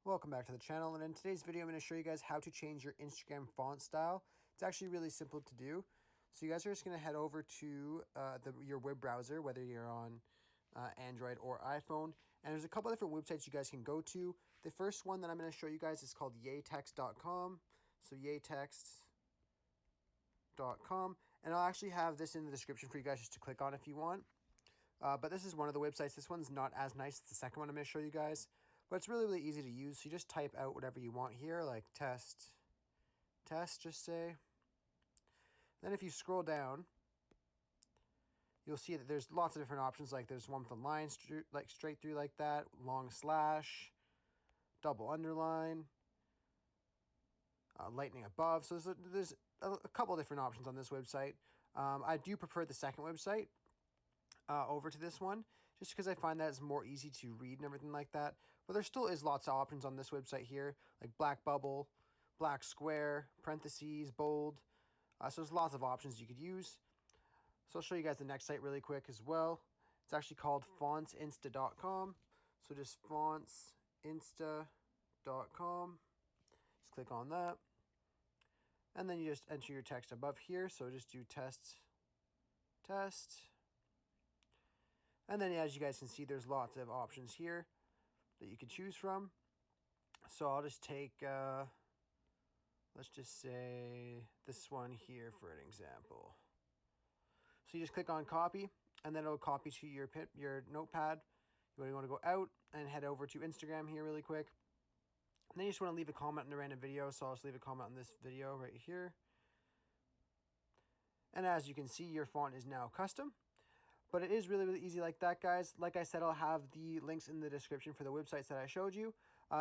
Welcome back to the channel, and in today's video I'm going to show you guys how to change your Instagram font style. It's actually really simple to do. So you guys are just going to head over to your web browser, whether you're on Android or iPhone, and there's a couple different websites you guys can go to. The first one that I'm going to show you guys is called yaytext.com. So yaytext.com, and I'll actually have this in the description for you guys just to click on if you want. But this is one of the websites. This one's not as nice as the second one I'm going to show you guys. But it's really, really easy to use. So you just type out whatever you want here, like test, just say. Then if you scroll down, you'll see that there's lots of different options. Like there's one with a line straight through like that, long slash, double underline, lightning above. So there's a couple different options on this website. I do prefer the second website over to this one, just because I find that it's more easy to read and everything like that. But there still is lots of options on this website here, like black bubble, black square, parentheses, bold. So there's lots of options you could use. So I'll show you guys the next site really quick as well. It's actually called fontsinsta.com. So just fontsinsta.com. Just click on that. And then you just enter your text above here. So just do test. And then as you guys can see, there's lots of options here that you can choose from. So I'll just take, let's just say this one here for an example. So you just click on copy, and then it'll copy to your notepad. You want to go out and head over to Instagram here really quick. And then you just want to leave a comment in the random video. So I'll just leave a comment on this video right here. And as you can see, your font is now custom. But it is really, really easy like that, guys. Like I said, I'll have the links in the description for the websites that I showed you.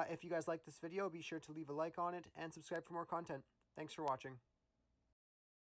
If you guys like this video, be sure to leave a like on it and subscribe for more content. Thanks for watching.